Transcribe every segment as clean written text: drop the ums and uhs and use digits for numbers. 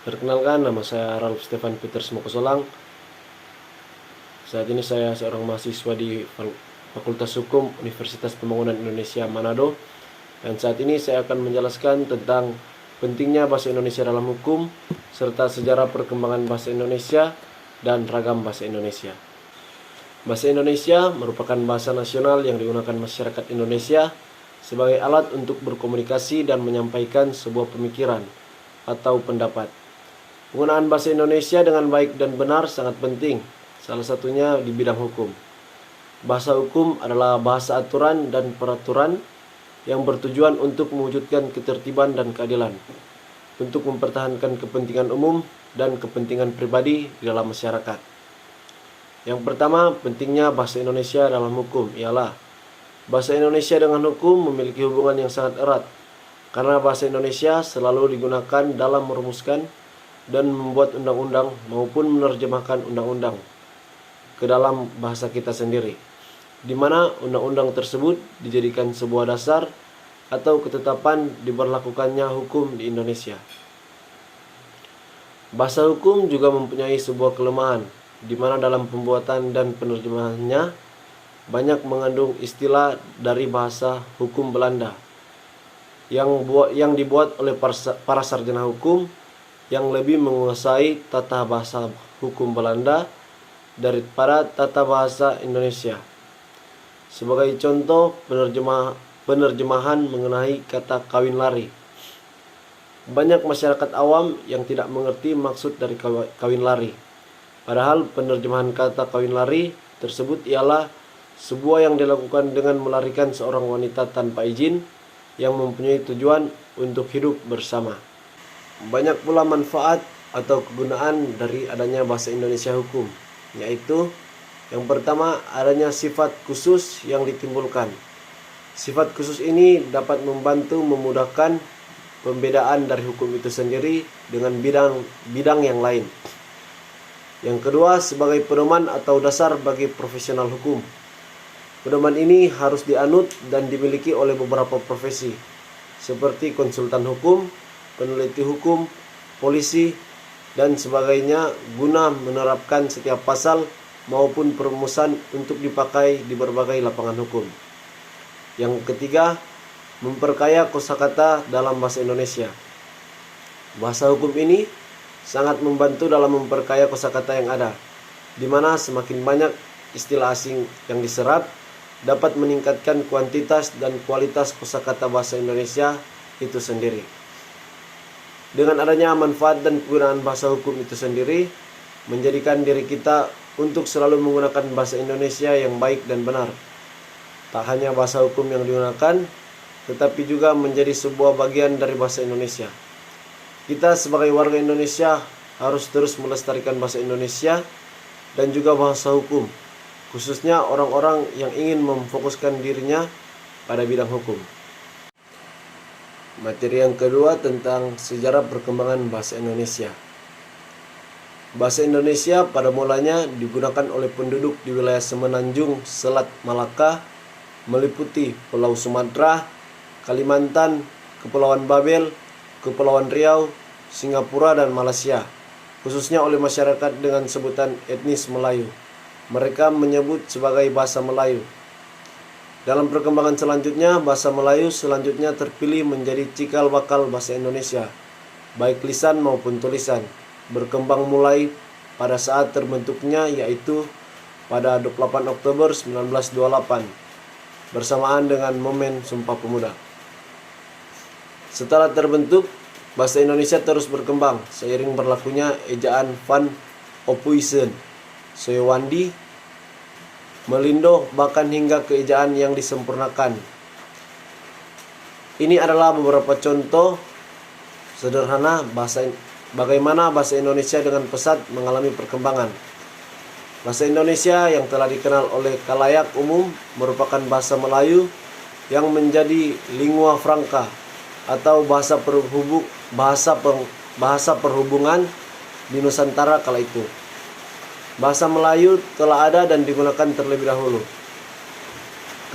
Perkenalkan, nama saya Ralf Stefan Peter Smokosolang. Saat ini saya seorang mahasiswa di Fakultas Hukum Universitas Pembangunan Indonesia Manado. Dan saat ini saya akan menjelaskan tentang pentingnya bahasa Indonesia dalam hukum, serta sejarah perkembangan bahasa Indonesia dan ragam bahasa Indonesia. Bahasa Indonesia merupakan bahasa nasional yang digunakan masyarakat Indonesia sebagai alat untuk berkomunikasi dan menyampaikan sebuah pemikiran atau pendapat. Penggunaan bahasa Indonesia dengan baik dan benar sangat penting, salah satunya di bidang hukum. Bahasa hukum adalah bahasa aturan dan peraturan yang bertujuan untuk mewujudkan ketertiban dan keadilan, untuk mempertahankan kepentingan umum dan kepentingan pribadi di dalam masyarakat. Yang pertama, pentingnya bahasa Indonesia dalam hukum ialah bahasa Indonesia dengan hukum memiliki hubungan yang sangat erat, karena bahasa Indonesia selalu digunakan dalam merumuskan dan membuat undang-undang maupun menerjemahkan undang-undang ke dalam bahasa kita sendiri, di mana undang-undang tersebut dijadikan sebuah dasar atau ketetapan diberlakukannya hukum di Indonesia. Bahasa hukum juga mempunyai sebuah kelemahan, di mana dalam pembuatan dan penerjemahannya banyak mengandung istilah dari bahasa hukum Belanda yang dibuat oleh para sarjana hukum yang lebih menguasai tata bahasa hukum Belanda daripada tata bahasa Indonesia. Sebagai contoh, penerjemahan mengenai kata kawin lari. Banyak masyarakat awam yang tidak mengerti maksud dari kawin lari. Padahal penerjemahan kata kawin lari tersebut ialah sebuah yang dilakukan dengan melarikan seorang wanita tanpa izin yang mempunyai tujuan untuk hidup bersama. Banyak pula manfaat atau kegunaan dari adanya bahasa Indonesia hukum, yaitu yang pertama, adanya sifat khusus yang ditimbulkan. Sifat khusus ini dapat membantu memudahkan pembedaan dari hukum itu sendiri dengan bidang yang lain. Yang kedua, sebagai pedoman atau dasar bagi profesional hukum. Pedoman ini harus dianut dan dimiliki oleh beberapa profesi, seperti konsultan hukum, peneliti hukum, polisi, dan sebagainya, guna menerapkan setiap pasal maupun perumusan untuk dipakai di berbagai lapangan hukum. Yang ketiga, memperkaya kosakata dalam bahasa Indonesia. Bahasa hukum ini sangat membantu dalam memperkaya kosakata yang ada, di mana semakin banyak istilah asing yang diserap dapat meningkatkan kuantitas dan kualitas kosakata bahasa Indonesia itu sendiri. Dengan adanya manfaat dan kegunaan bahasa hukum itu sendiri, menjadikan diri kita untuk selalu menggunakan bahasa Indonesia yang baik dan benar. Tak hanya bahasa hukum yang digunakan, tetapi juga menjadi sebuah bagian dari bahasa Indonesia. Kita sebagai warga Indonesia harus terus melestarikan bahasa Indonesia dan juga bahasa hukum, khususnya orang-orang yang ingin memfokuskan dirinya pada bidang hukum. Materi yang kedua tentang sejarah perkembangan bahasa Indonesia. Bahasa Indonesia pada mulanya digunakan oleh penduduk di wilayah Semenanjung Selat Malaka, meliputi Pulau Sumatera, Kalimantan, Kepulauan Babel, Kepulauan Riau, Singapura, dan Malaysia, khususnya oleh masyarakat dengan sebutan etnis Melayu. Mereka menyebut sebagai bahasa Melayu. Dalam perkembangan selanjutnya, bahasa Melayu selanjutnya terpilih menjadi cikal bakal bahasa Indonesia, baik lisan maupun tulisan, berkembang mulai pada saat terbentuknya, yaitu pada 28 Oktober 1928, bersamaan dengan momen Sumpah Pemuda. Setelah terbentuk, bahasa Indonesia terus berkembang seiring berlakunya ejaan Van Ophuijsen, Soewandi, Melindo, bahkan hingga ke ejaan yang disempurnakan. Ini adalah beberapa contoh sederhana bagaimana bahasa Indonesia dengan pesat mengalami perkembangan. Bahasa Indonesia yang telah dikenal oleh khalayak umum merupakan bahasa Melayu yang menjadi lingua franca atau bahasa perhubungan di Nusantara kala itu. Bahasa Melayu telah ada dan digunakan terlebih dahulu.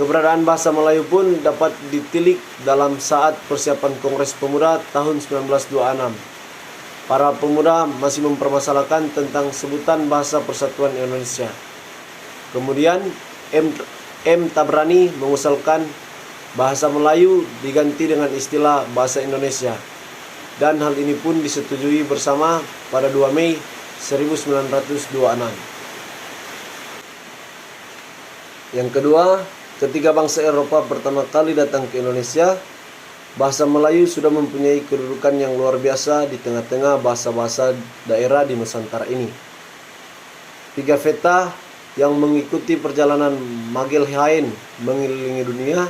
Keberadaan bahasa Melayu pun dapat ditilik dalam saat persiapan Kongres Pemuda tahun 1926. para pemuda masih mempermasalahkan tentang sebutan Bahasa Persatuan Indonesia. Kemudian M. Tabrani mengusulkan bahasa Melayu diganti dengan istilah Bahasa Indonesia, dan hal ini pun disetujui bersama pada 2 Mei 1926. Yang kedua, ketika bangsa Eropa pertama kali datang ke Indonesia, bahasa Melayu sudah mempunyai kedudukan yang luar biasa di tengah-tengah bahasa-bahasa daerah di Nusantara ini. Pigafetta yang mengikuti perjalanan Magelhaen mengelilingi dunia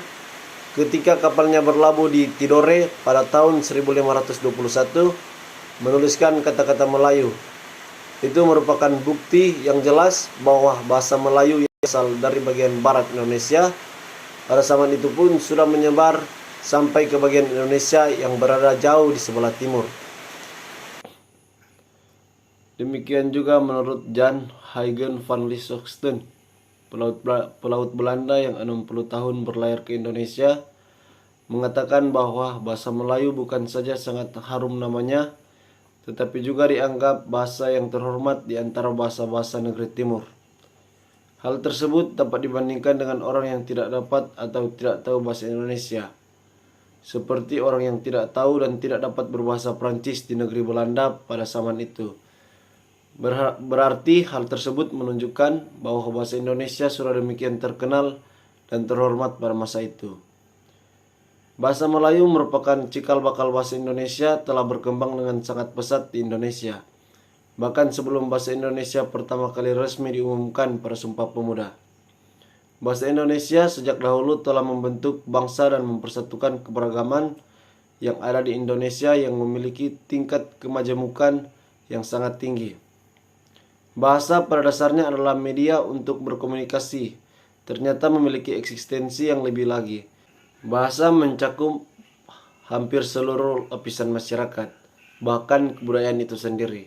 ketika kapalnya berlabuh di Tidore pada tahun 1521 menuliskan kata-kata Melayu. Itu merupakan bukti yang jelas bahwa bahasa Melayu yang asal dari bagian barat Indonesia pada zaman itu pun sudah menyebar sampai ke bagian Indonesia yang berada jauh di sebelah timur. Demikian juga menurut Jan Huygens van Lieshoofsten, pelaut Belanda yang 60 tahun berlayar ke Indonesia, mengatakan bahwa bahasa Melayu bukan saja sangat harum namanya, tetapi juga dianggap bahasa yang terhormat di antara bahasa-bahasa negeri timur. Hal tersebut dapat dibandingkan dengan orang yang tidak dapat atau tidak tahu bahasa Indonesia, seperti orang yang tidak tahu dan tidak dapat berbahasa Prancis di negeri Belanda pada zaman itu. Berarti hal tersebut menunjukkan bahwa bahasa Indonesia sudah demikian terkenal dan terhormat pada masa itu. Bahasa Melayu merupakan cikal bakal bahasa Indonesia telah berkembang dengan sangat pesat di Indonesia, bahkan sebelum bahasa Indonesia pertama kali resmi diumumkan pada Sumpah Pemuda. Bahasa Indonesia sejak dahulu telah membentuk bangsa dan mempersatukan keberagaman yang ada di Indonesia yang memiliki tingkat kemajemukan yang sangat tinggi. Bahasa pada dasarnya adalah media untuk berkomunikasi, ternyata memiliki eksistensi yang lebih lagi. Bahasa mencakup hampir seluruh lapisan masyarakat, bahkan kebudayaan itu sendiri.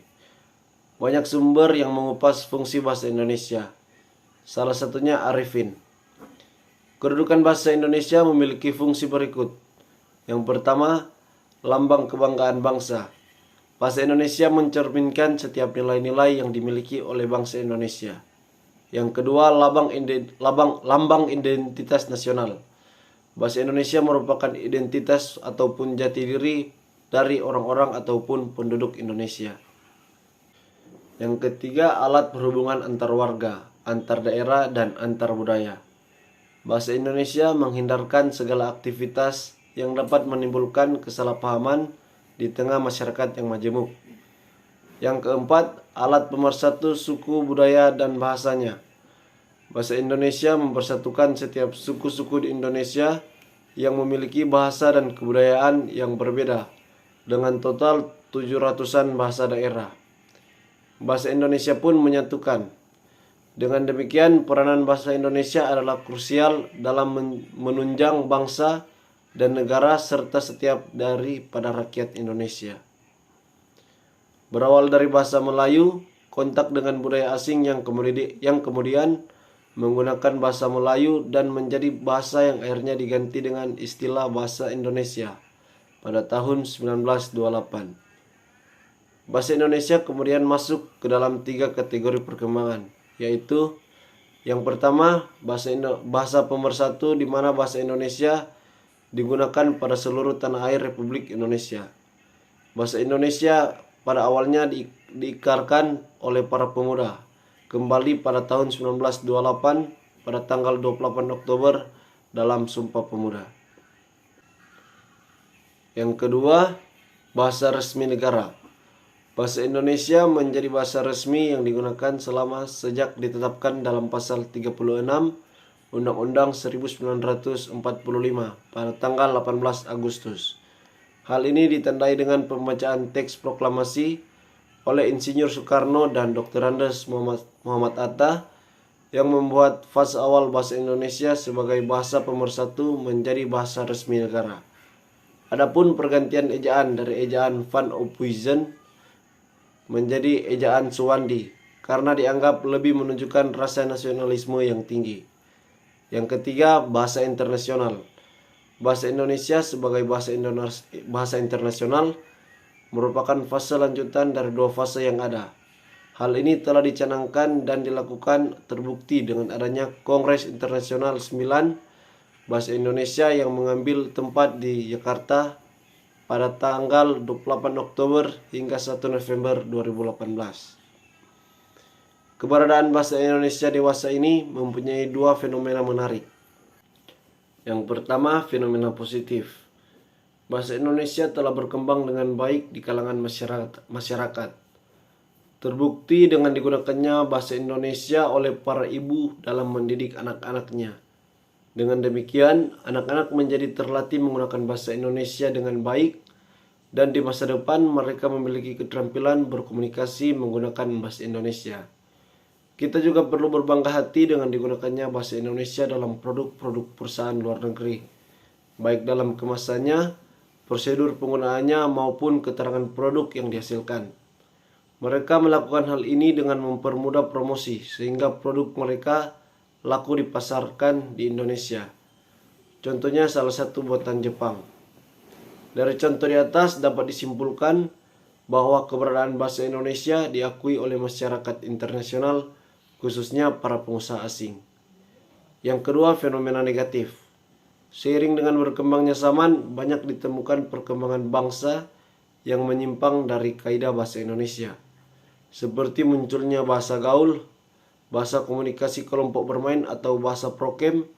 Banyak sumber yang mengupas fungsi bahasa Indonesia. Salah satunya Arifin. Kedudukan bahasa Indonesia memiliki fungsi berikut. Yang pertama, lambang kebanggaan bangsa. Bahasa Indonesia mencerminkan setiap nilai-nilai yang dimiliki oleh bangsa Indonesia. Yang kedua, lambang identitas nasional. Bahasa Indonesia merupakan identitas ataupun jati diri dari orang-orang ataupun penduduk Indonesia. Yang ketiga, alat perhubungan antar warga, antar daerah, dan antar budaya. Bahasa Indonesia menghindarkan segala aktivitas yang dapat menimbulkan kesalahpahaman di tengah masyarakat yang majemuk. Yang keempat, alat pemersatu suku, budaya, dan bahasanya. Bahasa Indonesia mempersatukan setiap suku-suku di Indonesia yang memiliki bahasa dan kebudayaan yang berbeda, dengan total 700-an bahasa daerah. Bahasa Indonesia pun menyatukan. Dengan demikian, peranan bahasa Indonesia adalah krusial dalam menunjang bangsa dan negara serta setiap daripada rakyat Indonesia. Berawal dari bahasa Melayu, kontak dengan budaya asing yang kemudian menggunakan bahasa Melayu dan menjadi bahasa yang akhirnya diganti dengan istilah bahasa Indonesia pada tahun 1928. Bahasa Indonesia kemudian masuk ke dalam 3 kategori perkembangan, yaitu yang pertama, bahasa pemersatu, di mana bahasa Indonesia digunakan pada seluruh tanah air Republik Indonesia. Bahasa Indonesia pada awalnya diikarkan oleh para pemuda, kembali pada tahun 1928 pada tanggal 28 Oktober dalam Sumpah Pemuda. Yang kedua, bahasa resmi negara. Bahasa Indonesia menjadi bahasa resmi yang digunakan sejak ditetapkan dalam pasal 36 Undang-Undang 1945 pada tanggal 18 Agustus. Hal ini ditandai dengan pembacaan teks proklamasi oleh Insinyur Soekarno dan Dr. Andes Muhammad Atta yang membuat fase awal bahasa Indonesia sebagai bahasa pemersatu menjadi bahasa resmi negara. Adapun pergantian ejaan dari ejaan Van Ophuizen menjadi ejaan Suwandi karena dianggap lebih menunjukkan rasa nasionalisme yang tinggi. Yang ketiga, bahasa internasional. Bahasa Indonesia sebagai bahasa internasional merupakan fase lanjutan dari dua fase yang ada. Hal ini telah dicanangkan dan dilakukan terbukti dengan adanya Kongres Internasional 9 Bahasa Indonesia yang mengambil tempat di Jakarta pada tanggal 28 Oktober hingga 1 November 2018. Keberadaan bahasa Indonesia dewasa ini mempunyai dua fenomena menarik. Yang pertama, fenomena positif. Bahasa Indonesia telah berkembang dengan baik di kalangan masyarakat. Terbukti dengan digunakannya bahasa Indonesia oleh para ibu dalam mendidik anak-anaknya. Dengan demikian, anak-anak menjadi terlatih menggunakan bahasa Indonesia dengan baik, dan di masa depan mereka memiliki keterampilan berkomunikasi menggunakan bahasa Indonesia. Kita juga perlu berbangga hati dengan digunakannya bahasa Indonesia dalam produk-produk perusahaan luar negeri, baik dalam kemasannya, prosedur penggunaannya, maupun keterangan produk yang dihasilkan. Mereka melakukan hal ini dengan mempermudah promosi, sehingga produk mereka laku dipasarkan di Indonesia. Contohnya salah satu buatan Jepang. Dari contoh di atas dapat disimpulkan bahwa keberadaan bahasa Indonesia diakui oleh masyarakat internasional, khususnya para pengusaha asing. Yang kedua, fenomena negatif. Seiring dengan berkembangnya zaman, banyak ditemukan perkembangan bangsa yang menyimpang dari kaidah bahasa Indonesia, seperti munculnya bahasa gaul, bahasa komunikasi kelompok bermain atau bahasa prokem,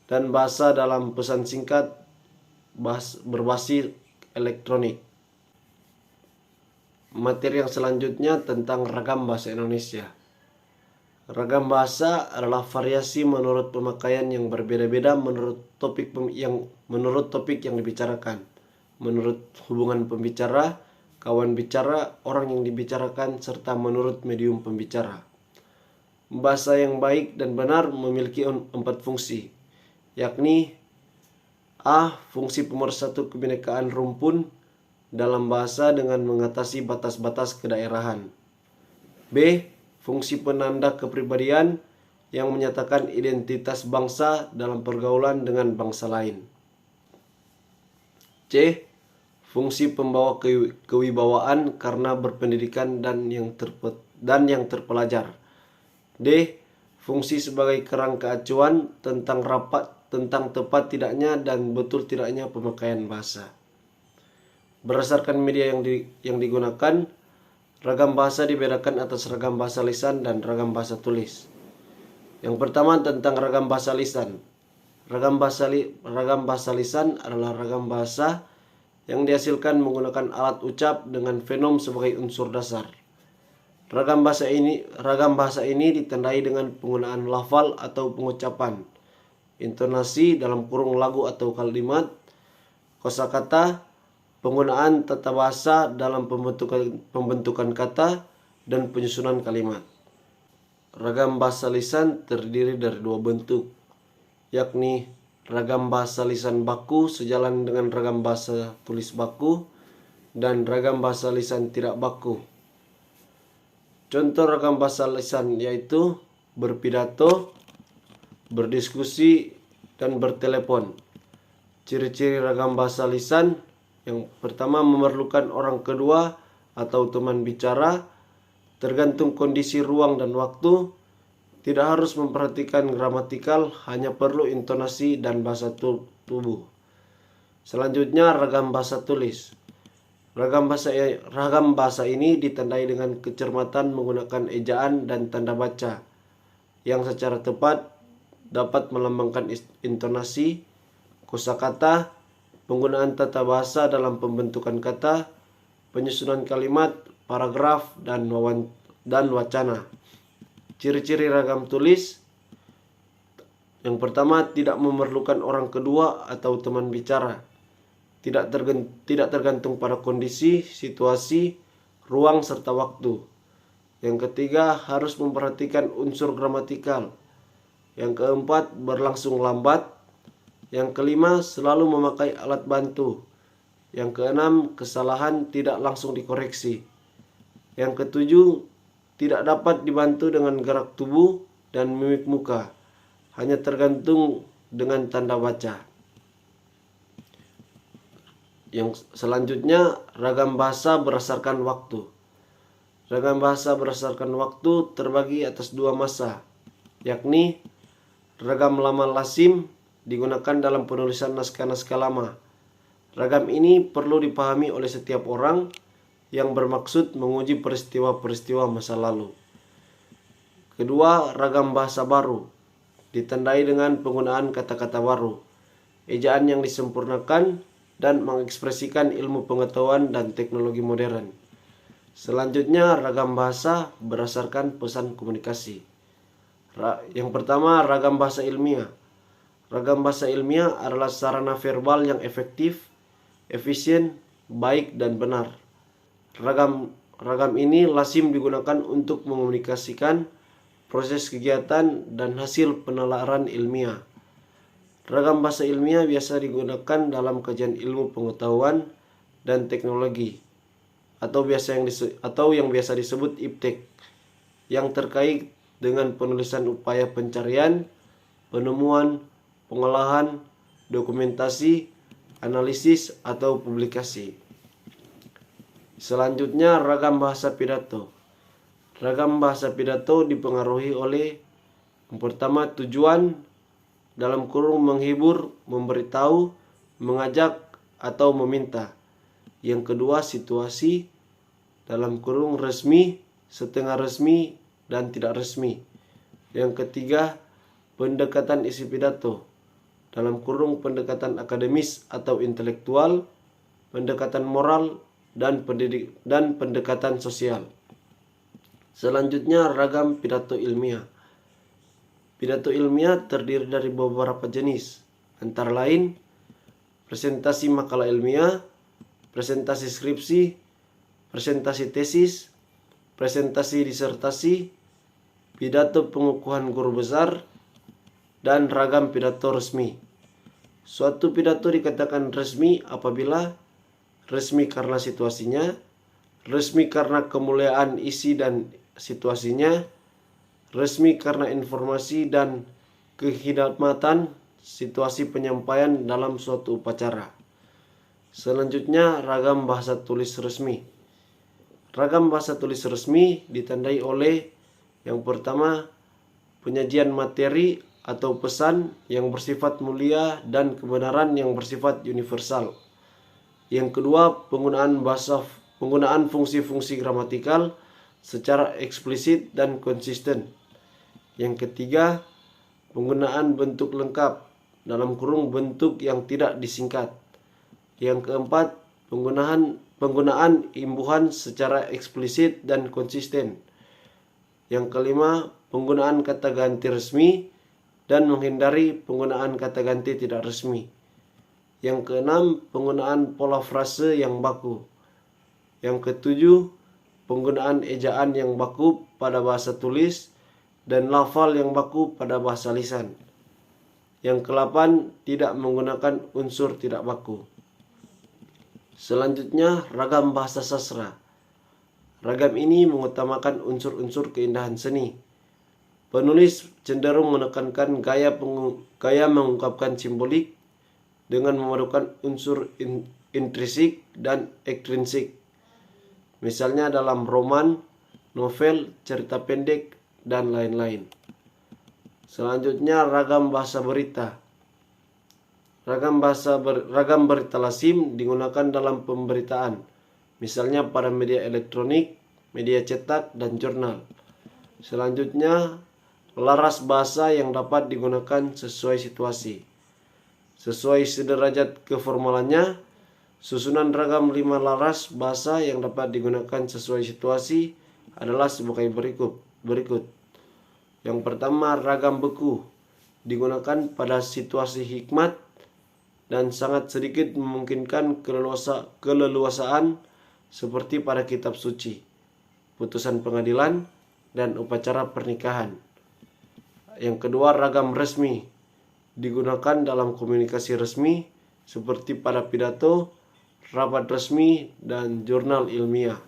dan bahasa dalam pesan singkat berbasis elektronik. Materi yang selanjutnya tentang ragam bahasa Indonesia. Ragam bahasa adalah variasi menurut pemakaian yang berbeda-beda menurut topik yang dibicarakan, menurut hubungan pembicara, kawan bicara, orang yang dibicarakan, serta menurut medium pembicara. Bahasa yang baik dan benar memiliki 4 fungsi, yakni A. Fungsi pemersatu kebinekaan rumpun dalam bahasa dengan mengatasi batas-batas kedaerahan. B. Fungsi penanda kepribadian yang menyatakan identitas bangsa dalam pergaulan dengan bangsa lain. C. Fungsi pembawa kewibawaan karena berpendidikan dan yang terpelajar. D. Fungsi sebagai kerangka acuan tentang tepat tidaknya dan betul tidaknya pemakaian bahasa. Berdasarkan media yang digunakan, ragam bahasa dibedakan atas ragam bahasa lisan dan ragam bahasa tulis. Yang pertama tentang ragam bahasa lisan. Ragam bahasa lisan adalah ragam bahasa yang dihasilkan menggunakan alat ucap dengan fenom sebagai unsur dasar. Ragam bahasa ini ditandai dengan penggunaan lafal atau pengucapan, intonasi dalam kurung lagu atau kalimat, kosakata, penggunaan tata bahasa dalam pembentukan kata, dan penyusunan kalimat. Ragam bahasa lisan terdiri dari 2 bentuk, yakni ragam bahasa lisan baku sejalan dengan ragam bahasa tulis baku, dan ragam bahasa lisan tidak baku. Contoh ragam bahasa lisan yaitu berpidato, berdiskusi, dan bertelepon. Ciri-ciri ragam bahasa lisan: yang pertama, memerlukan orang kedua atau teman bicara, tergantung kondisi ruang dan waktu, tidak harus memperhatikan gramatikal, hanya perlu intonasi dan bahasa tubuh. Selanjutnya, ragam bahasa tulis. Ragam bahasa ini ditandai dengan kecermatan menggunakan ejaan dan tanda baca yang secara tepat dapat melambangkan intonasi, kosakata, penggunaan tata bahasa dalam pembentukan kata, penyusunan kalimat, paragraf, dan wacana. Ciri-ciri ragam tulis: yang pertama, tidak memerlukan orang kedua atau teman bicara, tidak tergantung pada kondisi, situasi, ruang, serta waktu. Yang ketiga, harus memperhatikan unsur gramatikal. Yang keempat, berlangsung lambat. Yang kelima, selalu memakai alat bantu. Yang keenam, kesalahan tidak langsung dikoreksi. Yang ketujuh, tidak dapat dibantu dengan gerak tubuh dan mimik muka, hanya tergantung dengan tanda baca. Yang selanjutnya, ragam bahasa berdasarkan waktu. Ragam bahasa berdasarkan waktu terbagi atas dua masa, yakni ragam lama lazim digunakan dalam penulisan naskah-naskah lama. Ragam ini perlu dipahami oleh setiap orang yang bermaksud menguji peristiwa-peristiwa masa lalu. Kedua, ragam bahasa baru ditandai dengan penggunaan kata-kata baru, ejaan yang disempurnakan, dan mengekspresikan ilmu pengetahuan dan teknologi modern. Selanjutnya, ragam bahasa berdasarkan pesan komunikasi. Yang pertama, ragam bahasa ilmiah. Ragam bahasa ilmiah adalah sarana verbal yang efektif, efisien, baik, dan benar. Ragam ini lazim digunakan untuk mengomunikasikan proses kegiatan dan hasil penelaaran ilmiah. Ragam bahasa ilmiah biasa digunakan dalam kajian ilmu pengetahuan dan teknologi atau yang biasa disebut iptek, yang terkait dengan penulisan upaya pencarian, penemuan, pengolahan, dokumentasi, analisis, atau publikasi. Selanjutnya, ragam bahasa pidato. Ragam bahasa pidato dipengaruhi oleh yang pertama, tujuan dalam kurung menghibur, memberitahu, mengajak, atau meminta. Yang kedua, situasi dalam kurung resmi, setengah resmi, dan tidak resmi. Yang ketiga, pendekatan isi pidato dalam kurung pendekatan akademis atau intelektual, pendekatan moral, dan pendekatan sosial. Selanjutnya, ragam pidato ilmiah. Pidato ilmiah terdiri dari beberapa jenis, antara lain presentasi makalah ilmiah, presentasi skripsi, presentasi tesis, presentasi disertasi, pidato pengukuhan guru besar, dan ragam pidato resmi. Suatu pidato dikatakan resmi apabila resmi karena situasinya, resmi karena kemuliaan isi dan situasinya, resmi karena informasi dan kehidmatan situasi penyampaian dalam suatu upacara. Selanjutnya, ragam bahasa tulis resmi. Ragam bahasa tulis resmi ditandai oleh yang pertama, penyajian materi atau pesan yang bersifat mulia dan kebenaran yang bersifat universal. Yang kedua, penggunaan fungsi-fungsi gramatikal secara eksplisit dan konsisten. Yang ketiga, penggunaan bentuk lengkap dalam kurung bentuk yang tidak disingkat. Yang keempat, penggunaan imbuhan secara eksplisit dan konsisten. Yang kelima, penggunaan kata ganti resmi dan menghindari penggunaan kata ganti tidak resmi. Yang keenam, penggunaan pola frase yang baku. Yang ketujuh, penggunaan ejaan yang baku pada bahasa tulis dan lafal yang baku pada bahasa lisan. Yang ke-8, tidak menggunakan unsur tidak baku. Selanjutnya, ragam bahasa sastra. Ragam ini mengutamakan unsur-unsur keindahan seni. Penulis cenderung menekankan gaya mengungkapkan simbolik dengan memadukan unsur intrinsik dan ekstrinsik. Misalnya dalam roman, novel, cerita pendek, dan lain-lain. Selanjutnya, ragam bahasa berita. Ragam berita lazim digunakan dalam pemberitaan, misalnya pada media elektronik, media cetak, dan jurnal. Selanjutnya, laras bahasa yang dapat digunakan sesuai situasi. Sesuai sederajat keformalannya, susunan ragam 5 laras bahasa yang dapat digunakan sesuai situasi adalah sebagai berikut. Yang pertama, ragam beku digunakan pada situasi hikmat dan sangat sedikit memungkinkan keleluasaan seperti pada kitab suci, putusan pengadilan, dan upacara pernikahan. Yang kedua, ragam resmi digunakan dalam komunikasi resmi seperti pada pidato, rapat resmi, dan jurnal ilmiah.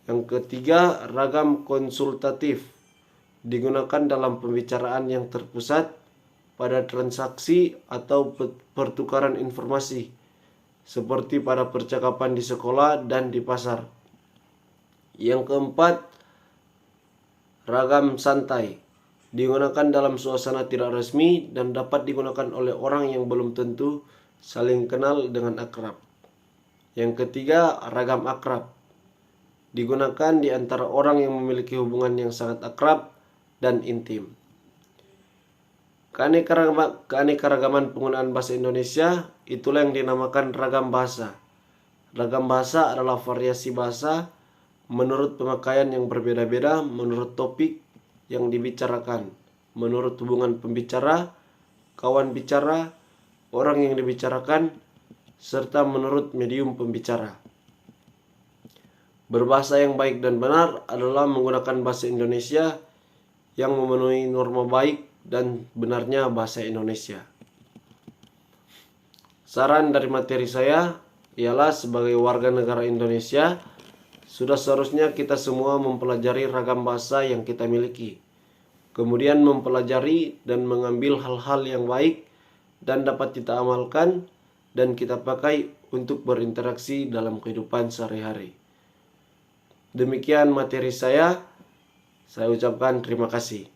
Yang ketiga, ragam konsultatif digunakan dalam pembicaraan yang terpusat pada transaksi atau pertukaran informasi seperti pada percakapan di sekolah dan di pasar. Yang keempat, ragam santai. Digunakan dalam suasana tidak resmi dan dapat digunakan oleh orang yang belum tentu saling kenal dengan akrab. Yang ketiga, ragam akrab. Digunakan di antara orang yang memiliki hubungan yang sangat akrab dan intim. Keanekaragaman penggunaan bahasa Indonesia itulah yang dinamakan ragam bahasa. Ragam bahasa adalah variasi bahasa menurut pemakaian yang berbeda-beda, menurut topik yang dibicarakan, menurut hubungan pembicara, kawan bicara, orang yang dibicarakan, serta menurut medium pembicara. Berbahasa yang baik dan benar adalah menggunakan bahasa Indonesia yang memenuhi norma baik dan benarnya bahasa Indonesia. Saran dari materi saya ialah sebagai warga negara Indonesia, sudah seharusnya kita semua mempelajari ragam bahasa yang kita miliki. Kemudian mempelajari dan mengambil hal-hal yang baik dan dapat kita amalkan dan kita pakai untuk berinteraksi dalam kehidupan sehari-hari. Demikian materi saya ucapkan terima kasih.